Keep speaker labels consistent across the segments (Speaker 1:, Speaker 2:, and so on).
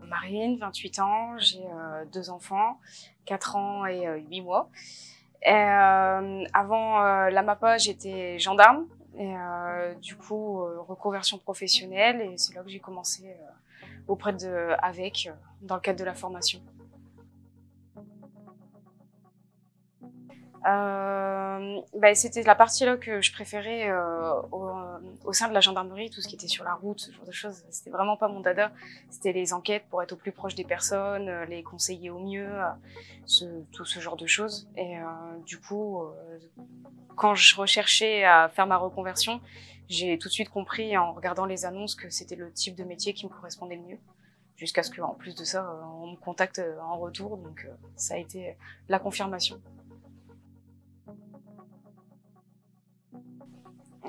Speaker 1: Marine, 28 ans, j'ai 2 enfants, 4 ans et 8 mois. Avant la MAPA, j'étais gendarme et du coup reconversion professionnelle, et c'est là que j'ai commencé auprès de avec dans le cadre de la formation. C'était la partie là que je préférais au sein de la gendarmerie, tout ce qui était sur la route, ce genre de choses. C'était vraiment pas mon dada. C'était les enquêtes pour être au plus proche des personnes, les conseiller au mieux, tout ce genre de choses. Et du coup, quand je recherchais à faire ma reconversion, j'ai tout de suite compris en regardant les annonces que c'était le type de métier qui me correspondait le mieux. Jusqu'à ce qu'en plus de ça, on me contacte en retour. Donc ça a été la confirmation.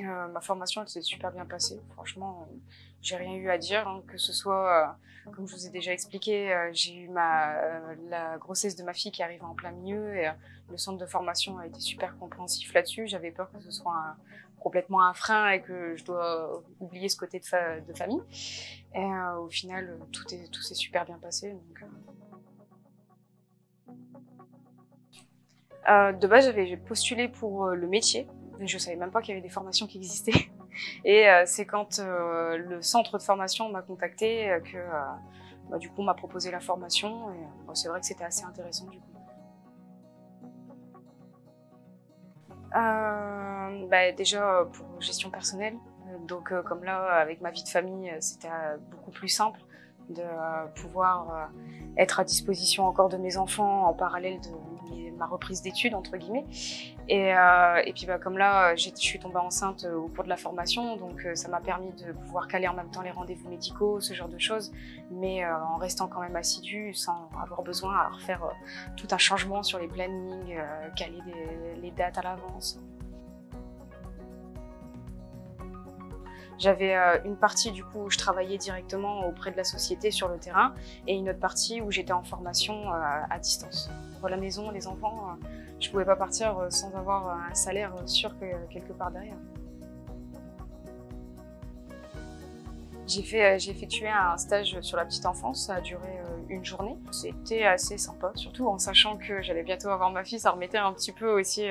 Speaker 1: Ma formation, elle s'est super bien passée. Franchement, j'ai rien eu à dire, hein, que ce soit, comme je vous ai déjà expliqué, j'ai eu la grossesse de ma fille qui arrivait en plein milieu, et le centre de formation a été super compréhensif là-dessus. J'avais peur que ce soit complètement un frein et que je dois oublier ce côté de famille. Et au final, tout s'est super bien passé. Donc, de base, j'avais postulé pour le métier. Je savais même pas qu'il y avait des formations qui existaient. Et c'est quand le centre de formation m'a contacté que du coup on m'a proposé la formation. Et c'est vrai que c'était assez intéressant du coup. Déjà pour gestion personnelle. Donc comme là avec ma vie de famille, c'était beaucoup plus simple de pouvoir être à disposition encore de mes enfants en parallèle de ma reprise d'études entre guillemets. Et puis comme là, je suis tombée enceinte au cours de la formation, donc ça m'a permis de pouvoir caler en même temps les rendez-vous médicaux, ce genre de choses, mais en restant quand même assidue, sans avoir besoin à refaire tout un changement sur les plannings, caler les dates à l'avance. J'avais une partie du coup où je travaillais directement auprès de la société sur le terrain, et une autre partie où j'étais en formation à distance. Pour la maison, les enfants, je pouvais pas partir sans avoir un salaire sûr quelque part derrière. J'ai effectué un stage sur la petite enfance, ça a duré une journée. C'était assez sympa, surtout en sachant que j'allais bientôt avoir ma fille, ça remettait un petit peu aussi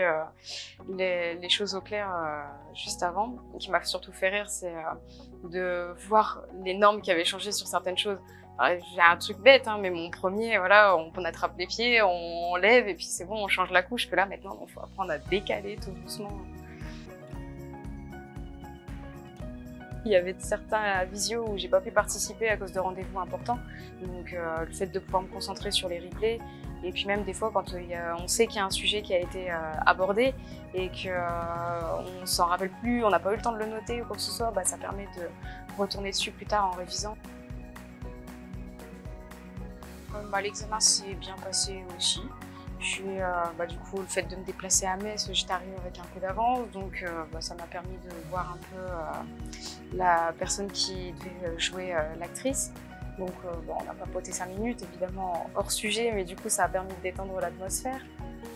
Speaker 1: les choses au clair juste avant. Ce qui m'a surtout fait rire, c'est de voir les normes qui avaient changé sur certaines choses. J'ai un truc bête, hein, mais mon premier, voilà, on attrape les pieds, on lève et puis c'est bon, on change la couche. Que là maintenant, il faut apprendre à décaler tout doucement. Il y avait certains visios où j'ai pas pu participer à cause de rendez-vous importants. Donc le fait de pouvoir me concentrer sur les replays, et puis même des fois quand on sait qu'il y a un sujet qui a été abordé et qu'on s'en rappelle plus, on n'a pas eu le temps de le noter ou quoi que ce soit, ça permet de retourner dessus plus tard en révisant. L'examen s'est bien passé aussi. Puis du coup, le fait de me déplacer à Metz, j'étais arrivée avec un peu d'avance, donc ça m'a permis de voir un peu la personne qui devait jouer l'actrice. Donc on a papoté 5 minutes, évidemment hors sujet, mais du coup ça a permis de détendre l'atmosphère.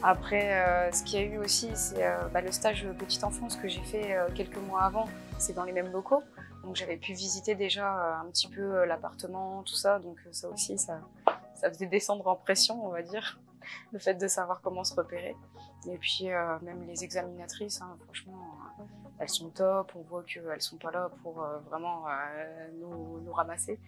Speaker 1: Après, ce qu'il y a eu aussi, c'est le stage petite enfance que j'ai fait quelques mois avant. C'est dans les mêmes locaux, donc j'avais pu visiter déjà un petit peu l'appartement, tout ça, donc ça aussi, ça faisait descendre en pression, on va dire, le fait de savoir comment se repérer. Et puis même les examinatrices, hein, franchement, elles sont top, on voit qu'elles sont pas là pour vraiment nous ramasser.